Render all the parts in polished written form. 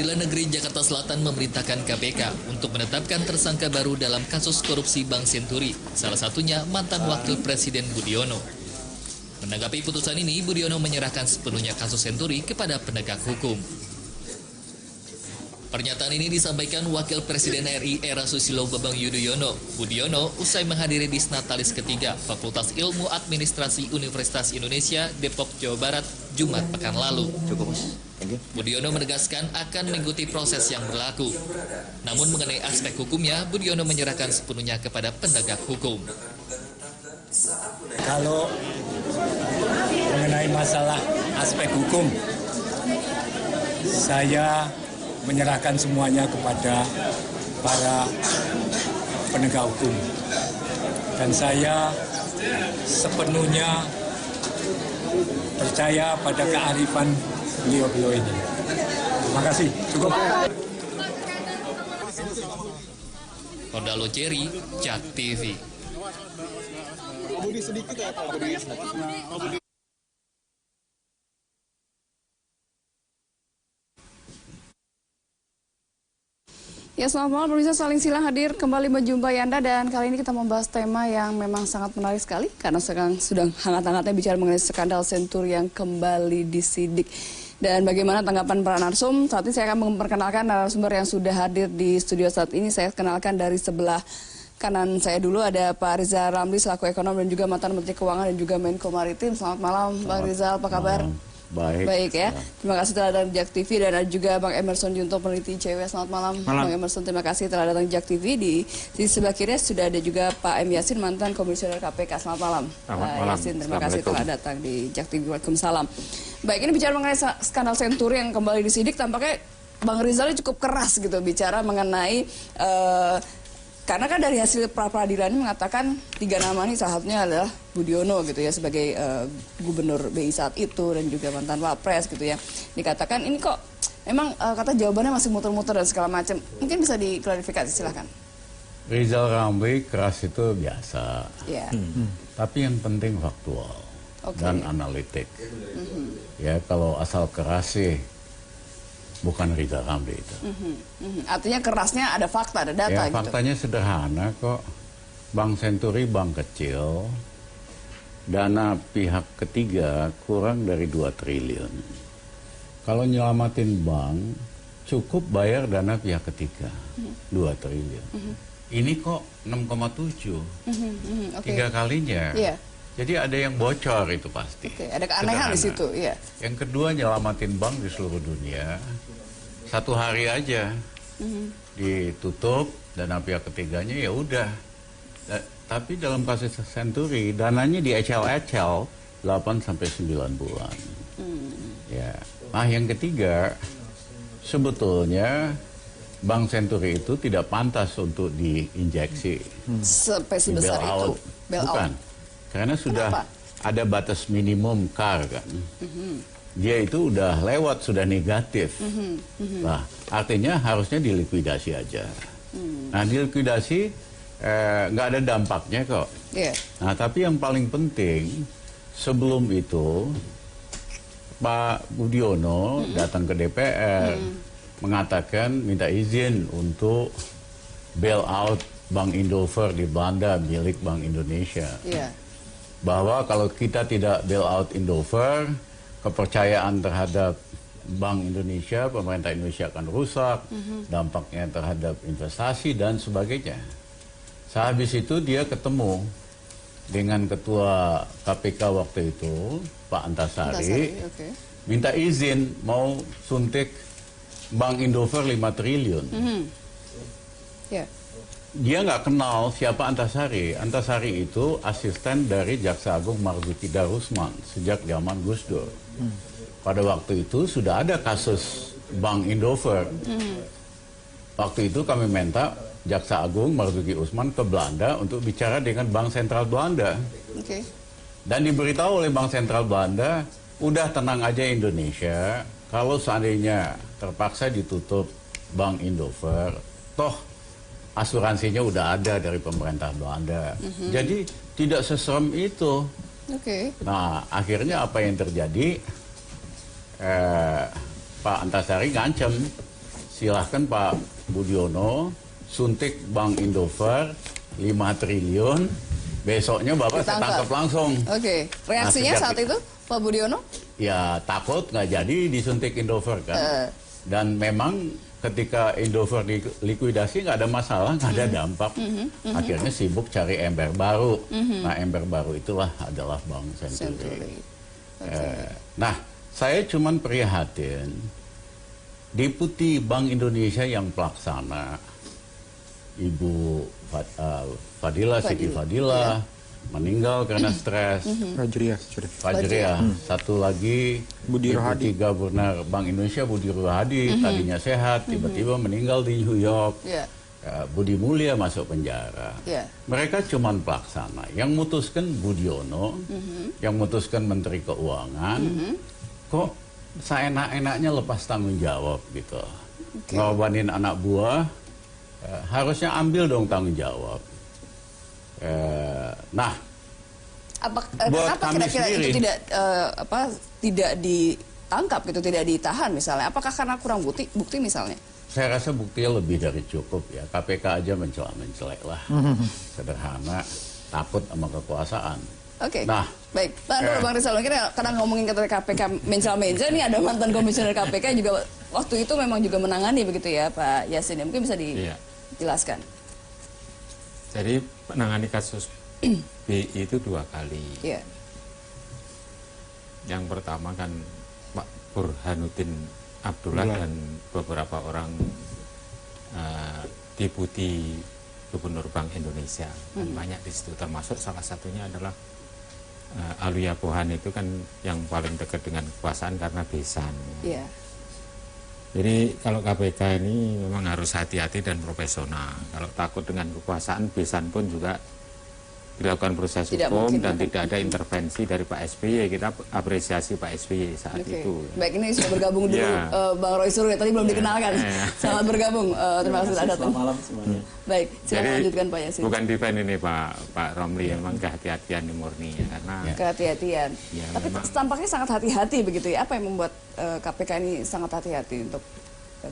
Pengadilan Negeri Jakarta Selatan memerintahkan KPK untuk menetapkan tersangka baru dalam kasus korupsi Bank Senturi, salah satunya mantan Wakil Presiden Budiono. Menanggapi putusan ini, Budiono menyerahkan sepenuhnya kasus Senturi kepada penegak hukum. Pernyataan ini disampaikan Wakil Presiden RI era Susilo Bambang Yudhoyono. Budiono usai menghadiri Disnatalis ketiga Fakultas Ilmu Administrasi Universitas Indonesia, Depok, Jawa Barat, Jumat pekan lalu. Budiono menegaskan akan mengikuti proses yang berlaku. Namun mengenai aspek hukumnya, Budiono menyerahkan sepenuhnya kepada penegak hukum. Kalau mengenai masalah aspek hukum, saya menyerahkan semuanya kepada para penegak hukum. Dan saya sepenuhnya percaya pada kearifan beliau-beliau ini. Terima kasih. Cukup. Kordalo Cherry, Jak TV. Ya, selamat malam pemirsa, Saling Silang hadir kembali menjumpai Anda, dan kali ini kita membahas tema yang memang sangat menarik sekali karena sekarang sudah hangat-hangatnya bicara mengenai skandal Senturi yang kembali disidik. Dan bagaimana tanggapan para narsum? Saat ini saya akan memperkenalkan narasumber yang sudah hadir di studio saat ini. Saya kenalkan dari sebelah kanan saya dulu ada Pak Rizal Ramli selaku ekonom dan juga mantan Menteri Keuangan dan juga Menko Maritim. Selamat malam Bang Rizal, apa kabar? Baik ya. Terima kasih telah datang di Jak TV, dan ada juga Bang Emerson Junto, peneliti ICW. Selamat malam. Bang Emerson, terima kasih telah datang di Jak TV. Di sebelah kiri sudah ada juga Pak M. Yasin, mantan Komisioner KPK. Selamat malam. Selamat malam. Yasin, terima kasih telah datang di Jak TV. Waalaikumsalam. Baik, ini bicara mengenai skandal Senturi yang kembali disidik, tampaknya Bang Rizal cukup keras gitu bicara mengenai karena kan dari hasil pra-peradilan ini mengatakan 3 nama ini salah satunya adalah Budiono gitu ya sebagai gubernur BI saat itu dan juga mantan Wapres gitu ya. Dikatakan ini kok memang kata jawabannya masih muter-muter dan segala macam. Mungkin bisa diklarifikasi, silahkan. Rizal Ramli keras itu biasa. Yeah. Tapi yang penting faktual dan analitik. Ya, kalau asal keras sih bukan Rizal Ramli itu. Artinya kerasnya ada fakta, ada data ya, gitu. Faktanya sederhana kok. Bank Senturi bank kecil, dana pihak ketiga kurang dari 2 triliun. Kalau nyelamatin bank, cukup bayar dana pihak ketiga, 2 triliun. Ini kok 6,7, 3 kalinya. Yeah. Jadi ada yang bocor itu pasti. Ada keanehan di situ, iya. Yang kedua, nyelamatin bank di seluruh dunia. 1 hari aja ditutup, dana pihak ketiganya ya udah. Tapi dalam kasus Senturi, dananya diecel-ecel 8-9 bulan. Ya. Nah, yang ketiga, sebetulnya Bank Senturi itu tidak pantas untuk diinjeksi. Sampai sebesar itu? Bukan. Karena sudah ada batas minimum CAR kan. Dia itu udah lewat, sudah negatif. Nah, artinya harusnya dilikuidasi aja. Nah, dilikuidasi nggak ada dampaknya kok. Yeah. Nah, tapi yang paling penting, sebelum itu Pak Budiono datang ke DPR mengatakan minta izin untuk bail out Bank Indover di Belanda milik Bank Indonesia. Yeah. Bahwa kalau kita tidak bail out Indover, kepercayaan terhadap Bank Indonesia, pemerintah Indonesia akan rusak, dampaknya terhadap investasi dan sebagainya. Sehabis itu dia ketemu dengan ketua KPK waktu itu, Pak Antasari, minta izin mau suntik Bank Indover 5 triliun. Yeah. Dia nggak kenal siapa Antasari. Antasari itu asisten dari Jaksa Agung Marzuki Darusman sejak zaman Gus Dur. Pada waktu itu sudah ada kasus Bank Indover. Waktu itu kami minta Jaksa Agung Marzuki Usman ke Belanda untuk bicara dengan Bank Sentral Belanda. Dan diberitahu oleh Bank Sentral Belanda, udah tenang aja Indonesia, kalau seandainya terpaksa ditutup Bank Indover, toh asuransinya udah ada dari pemerintah Belanda. Jadi tidak seserem itu. Nah, akhirnya apa yang terjadi? Pak Antasari ngancem silahkan Pak Budiono suntik Bank Indofer 5 triliun, besoknya Bapak saya tangkap langsung. Oke, reaksinya Nah, saat itu Pak Budiono? Ya takut nggak jadi disuntik Indofer kan. Dan memang ketika Indofer dilikuidasi nggak ada masalah, nggak ada dampak. Akhirnya sibuk cari ember baru. Nah ember baru itulah adalah Bank Senturi. Nah saya cuman prihatin Deputi Bank Indonesia yang pelaksana Ibu Fadila Siti Fadila meninggal karena stres. Fajriah. Satu lagi Budi Deputi Gubernur Bank Indonesia Budi Rohadi tadinya sehat, tiba-tiba meninggal di New York. Budi Mulya masuk penjara. Mereka cuma pelaksana. Yang memutuskan Budiono, yang memutuskan Menteri Keuangan. Kok seenak-enaknya lepas tanggung jawab gitu. Ngorbanin anak buah, harusnya ambil dong tanggung jawab. Nah, kenapa kira-kira itu tidak ditangkap gitu, tidak ditahan misalnya? Apakah karena kurang bukti misalnya? Saya rasa buktinya lebih dari cukup ya. KPK aja mencela-mencelek lah, sederhana, takut sama kekuasaan. Oke. Nah, baik. Bang Rizal, kira karena ngomongin kata KPK mencela-mencela, ini ada mantan komisioner KPK juga waktu itu memang juga menangani begitu ya, Pak Yasin. Mungkin bisa dijelaskan. Jadi menangani kasus BI itu 2 kali. Yang pertama kan Pak Burhanuddin Abdullah dan beberapa orang deputi Gubernur Bank Indonesia. Dan banyak di situ, termasuk salah satunya adalah Aluya Pohan itu kan yang paling dekat dengan kekuasaan karena besan. Jadi kalau KPK ini memang harus hati-hati dan profesional. Kalau takut dengan kekuasaan, besan pun juga dilakukan proses hukum dan tidak ada intervensi dari Pak SBY. Kita apresiasi Pak SBY saat itu. Baik, ini sudah bergabung dulu Bang Roy Suryo, tadi belum dikenalkan. Selamat bergabung. Terima kasih sudah datang. Selamat malam semuanya. Baik, silakan lanjutkan Pak Yasin. Bukan defend ini Pak Romli, memang kehati-hatian ini murni ya, karena kehati-hatian. Tapi tampaknya sangat hati-hati begitu ya. Apa yang membuat KPK ini sangat hati-hati untuk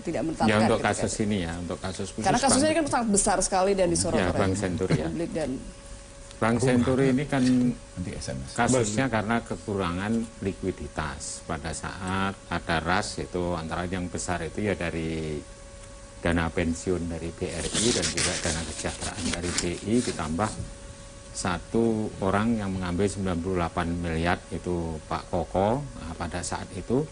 tidak menetapkan? Ya untuk kasus ini ya, untuk kasus khusus. Karena kasusnya ini kan sangat besar sekali dan disorot oleh Bank Senturi ya. publik dan Bank Senturi ini kan kasusnya karena kekurangan likuiditas pada saat ada ras, itu antara yang besar itu ya dari dana pensiun dari BRI dan juga dana kesejahteraan dari BI, ditambah satu orang yang mengambil 98 miliar itu Pak Koko. Nah, pada saat itu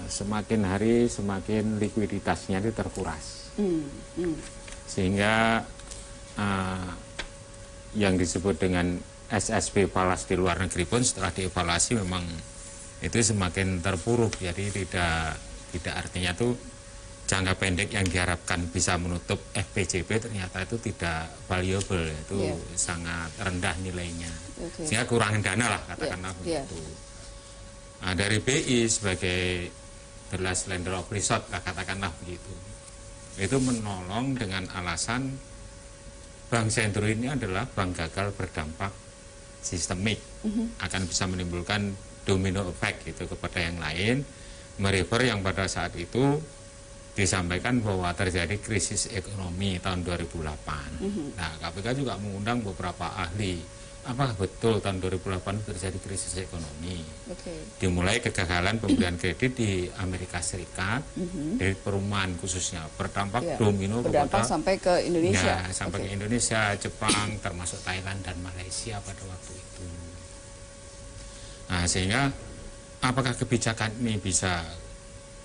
semakin hari semakin likuiditasnya itu terkuras, sehingga yang disebut dengan SSB falas di luar negeri pun setelah dievaluasi memang itu semakin terpuruk. Jadi tidak artinya tuh jangka pendek yang diharapkan bisa menutup FPJB ternyata itu tidak valuable, itu sangat rendah nilainya, sehingga kurang dana lah katakanlah begitu. Nah, dari BI sebagai the last lender of resort katakanlah begitu, itu menolong dengan alasan Bank Senturi ini adalah bank gagal berdampak sistemik, akan bisa menimbulkan domino effect gitu kepada yang lain, merefer yang pada saat itu disampaikan bahwa terjadi krisis ekonomi tahun 2008. Nah, KPK juga mengundang beberapa ahli. Apakah betul tahun 2008 terjadi krisis ekonomi? Dimulai kegagalan pemberian kredit di Amerika Serikat, dari perumahan khususnya, berdampak domino berdampak sampai ke Indonesia. Ya, sampai ke Indonesia, Jepang, termasuk Thailand dan Malaysia pada waktu itu. Nah, sehingga apakah kebijakan ini bisa,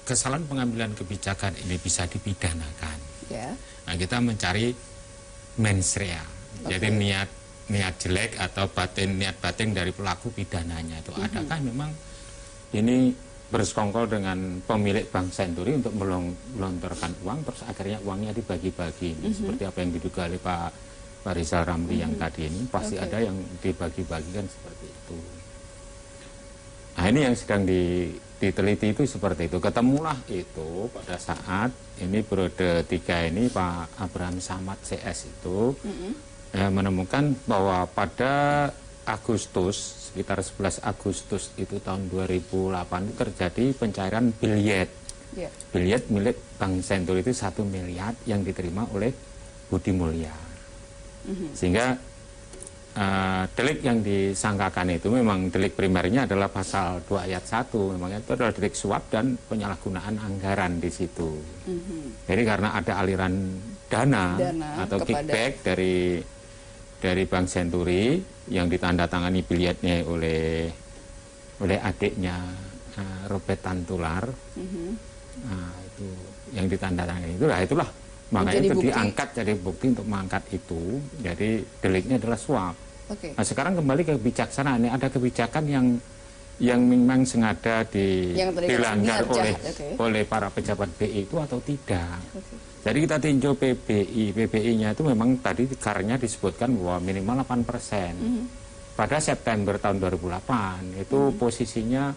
kesalahan pengambilan kebijakan ini bisa dipidanakan? Nah, kita mencari mens rea. Jadi niat jelek atau niat batin dari pelaku pidananya itu adakah memang ini bersekongkol dengan pemilik Bank Senturi untuk melontarkan uang, terus akhirnya uangnya dibagi-bagi, seperti apa yang diduga oleh Pak Rizal Ramli yang tadi ini, pasti ada yang dibagi-bagikan seperti itu. Nah, ini yang sedang diteliti itu seperti itu. Ketemulah itu pada saat ini periode 3 ini Pak Abraham Samad CS itu menemukan bahwa pada Agustus, sekitar 11 Agustus itu tahun 2008 terjadi pencairan biljet Yeah. Biliet milik Bank Senturi itu 1 miliar yang diterima oleh Budi Mulya. Sehingga delik yang disangkakan itu memang delik primernya adalah pasal 2 ayat 1. Memang itu adalah delik suap dan penyalahgunaan anggaran di situ. Jadi karena ada aliran dana atau kickback dari Bank Senturi yang ditandatangani bilietnya oleh adiknya Robert Tantular, itu yang ditandatangani itulah makanya itu diangkat jadi bukti untuk mengangkat itu. Jadi deliknya adalah suap. Nah sekarang kembali ke kebijaksanaan, ada kebijakan yang memang sengaja dilanggar oleh para pejabat BI itu atau tidak. Jadi kita tinjau PBI-nya itu memang tadi karena disebutkan bahwa minimal 8%. Pada September tahun 2008 itu posisinya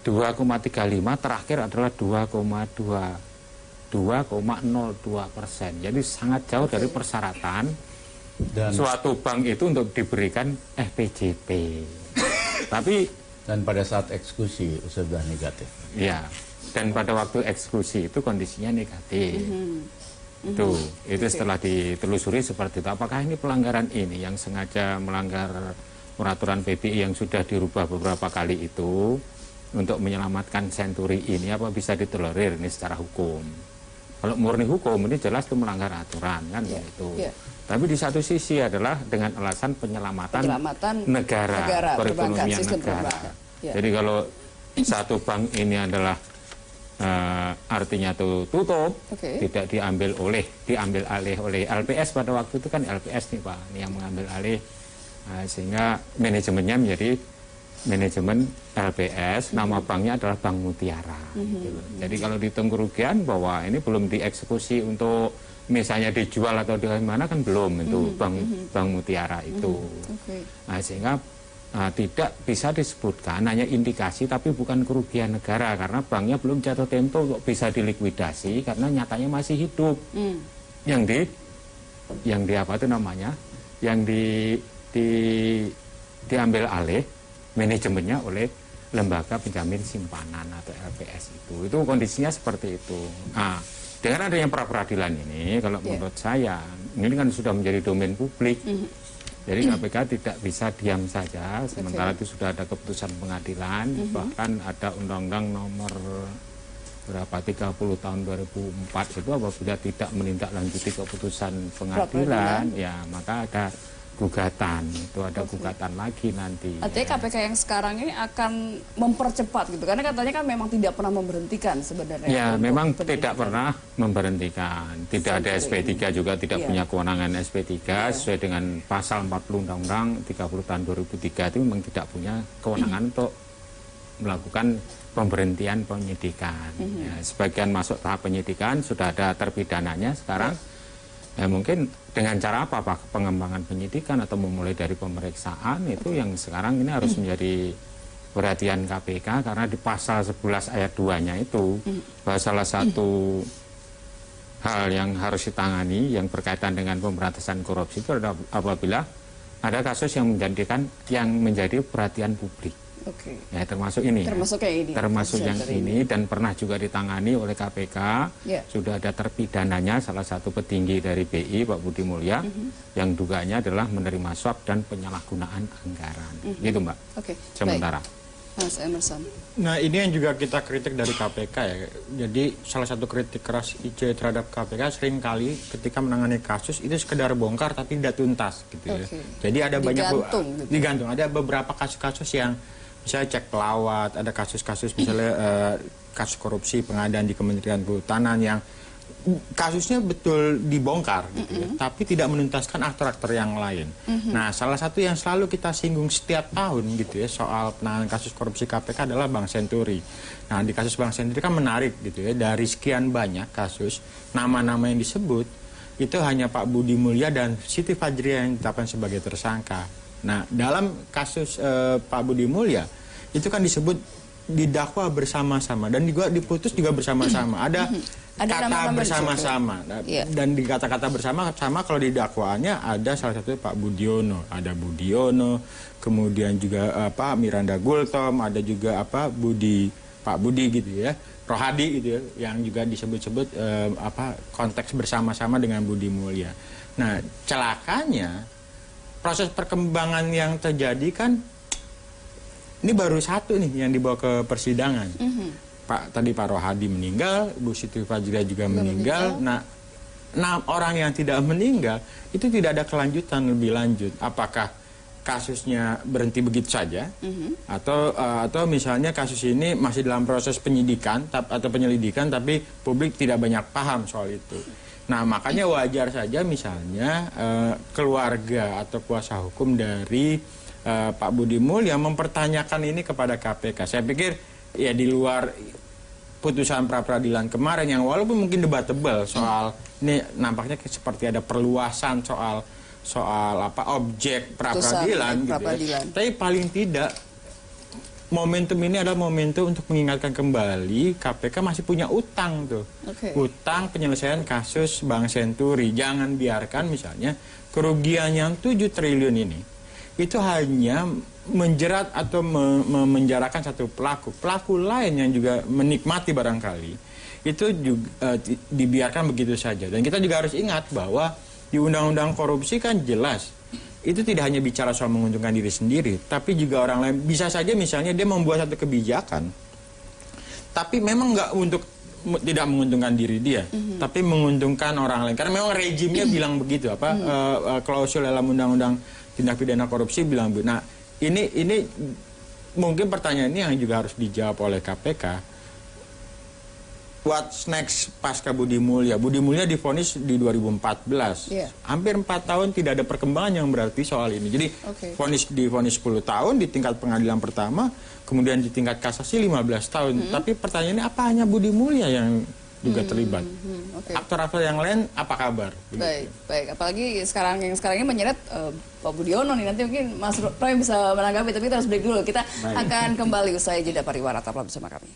2,35, terakhir adalah 2,02%. Jadi sangat jauh dari persyaratan dan suatu bank itu untuk diberikan FPJP. Dan pada saat eksekusi sudah negatif. Ya, dan pada waktu eksekusi itu kondisinya negatif. Itu setelah ditelusuri seperti itu. Apakah ini pelanggaran ini yang sengaja melanggar peraturan PBI yang sudah dirubah beberapa kali itu untuk menyelamatkan Senturi ini, apa bisa ditolerir ini secara hukum? Kalau murni hukum ini jelas itu melanggar aturan kan gitu. Tapi di satu sisi adalah dengan alasan penyelamatan negara, perekonomian negara. Jadi kalau satu bank ini adalah artinya itu tutup, tidak diambil alih oleh LPS pada waktu itu kan LPS nih Pak, ini yang mengambil alih, sehingga manajemennya menjadi manajemen LPS, nama banknya adalah Bank Mutiara. Jadi kalau dihitung kerugian bahwa ini belum dieksekusi untuk misalnya dijual atau di mana kan belum itu Bank Mutiara itu. Nah, sehingga tidak bisa disebutkan hanya indikasi tapi bukan kerugian negara karena banknya belum jatuh tempo untuk bisa dilikuidasi karena nyatanya masih hidup. Yang apa itu namanya? Yang diambil alih manajemennya oleh lembaga penjamin simpanan atau LPS itu kondisinya seperti itu. Nah, dengan adanya pra peradilan ini, kalau menurut saya ini kan sudah menjadi domain publik, jadi KPK tidak bisa diam saja. Sementara itu sudah ada keputusan pengadilan, bahkan ada Undang-Undang nomor berapa 30 tahun 2004 itu apabila tidak menindaklanjuti keputusan pengadilan, ya maka ada gugatan, itu ada gugatan lagi nanti. Artinya KPK yang sekarang ini akan mempercepat gitu, karena katanya kan memang tidak pernah memberhentikan sebenarnya. Ya, memang tidak pernah memberhentikan. Tidak ada SP3 juga, tidak punya kewenangan SP3 sesuai dengan pasal 40 Undang-Undang 30 tahun 2003 itu memang tidak punya kewenangan untuk melakukan pemberhentian penyidikan. Ya, sebagian masuk tahap penyidikan, sudah ada terpidananya sekarang. Ya, mungkin dengan cara apa Pak? Pengembangan penyidikan atau memulai dari pemeriksaan itu yang sekarang ini harus menjadi perhatian KPK karena di pasal 11 ayat 2-nya itu bahwa salah satu hal yang harus ditangani yang berkaitan dengan pemberantasan korupsi itu adalah apabila ada kasus yang menjadi perhatian publik. Ya, termasuk ini. Termasuk yang ini dan pernah juga ditangani oleh KPK. Sudah ada terpidananya salah satu petinggi dari BI Pak Budi Mulya yang dugaannya adalah menerima suap dan penyalahgunaan anggaran. Gitu Mbak. Sementara. Mas Emerson. Nah ini yang juga kita kritik dari KPK ya. Jadi salah satu kritik keras IC terhadap KPK seringkali ketika menangani kasus itu sekedar bongkar tapi tidak tuntas gitu ya. Jadi ada digantung. Ada beberapa kasus-kasus yang misalnya cek pelawat, ada kasus-kasus misalnya kasus korupsi pengadaan di Kementerian Kehutanan yang kasusnya betul dibongkar gitu ya, tapi tidak menuntaskan aktor-aktor yang lain. Nah, salah satu yang selalu kita singgung setiap tahun gitu ya soal penanganan kasus korupsi KPK adalah Bank Senturi. Nah, di kasus Bank Senturi kan menarik gitu ya, dari sekian banyak kasus nama-nama yang disebut itu hanya Pak Budi Mulya dan Siti Fajriah yang ditetapkan sebagai tersangka. Nah, dalam kasus Pak Budi Mulya itu kan disebut didakwa bersama-sama dan juga diputus juga bersama-sama. Ada kata bersama-sama dan di kata-kata bersama-sama kalau di dakwaannya ada salah satu Pak Budiono, ada Budiono, kemudian juga Miranda Gultom, ada juga Budi Pak Budi gitu ya, Rohadi gitu ya, yang juga disebut-sebut konteks bersama-sama dengan Budi Mulya. Nah, celakanya proses perkembangan yang terjadi kan ini baru satu nih yang dibawa ke persidangan. Tadi Pak Rohadi meninggal, Bu Siti Fazila juga meninggal. Nah, 6 orang yang tidak meninggal itu tidak ada kelanjutan lebih lanjut. Apakah kasusnya berhenti begitu saja, atau misalnya kasus ini masih dalam proses penyidikan atau penyelidikan, tapi publik tidak banyak paham soal itu. Nah, makanya wajar saja misalnya keluarga atau kuasa hukum dari Pak Budi Mulya mempertanyakan ini kepada KPK. Saya pikir ya di luar putusan pra-peradilan kemarin yang walaupun mungkin debatable soal ini nampaknya seperti ada perluasan soal objek pra-peradilan gitu ya. Tapi paling tidak momentum ini adalah momentum untuk mengingatkan kembali KPK masih punya utang tuh. Utang penyelesaian kasus Bank Senturi. Jangan biarkan misalnya kerugian yang 7 triliun ini itu hanya menjerat atau menjarakan satu pelaku lain yang juga menikmati barangkali itu juga dibiarkan begitu saja. Dan kita juga harus ingat bahwa di undang-undang korupsi kan jelas itu tidak hanya bicara soal menguntungkan diri sendiri, tapi juga orang lain. Bisa saja misalnya dia membuat satu kebijakan tapi memang nggak tidak menguntungkan diri dia, tapi menguntungkan orang lain, karena memang rejimnya bilang begitu, klausul dalam undang-undang tindak pidana korupsi bilang begitu. Nah, ini mungkin pertanyaan ini yang juga harus dijawab oleh KPK. What's next pasca Budi Mulya? Budi Mulya divonis di 2014. Hampir 4 tahun tidak ada perkembangan yang berarti soal ini. Jadi divonis 10 tahun di tingkat pengadilan pertama, kemudian di tingkat kasasi 15 tahun. Tapi pertanyaannya apa hanya Budi Mulya yang juga terlibat? Aktor-aktor yang lain apa kabar? Baik. Apalagi sekarang ini menyeret Pak Budiono nih. Nanti mungkin Mas Roy bisa menanggapi, tapi kita harus break dulu. Kita akan kembali usai jeda pariwara. Tetaplah bersama kami.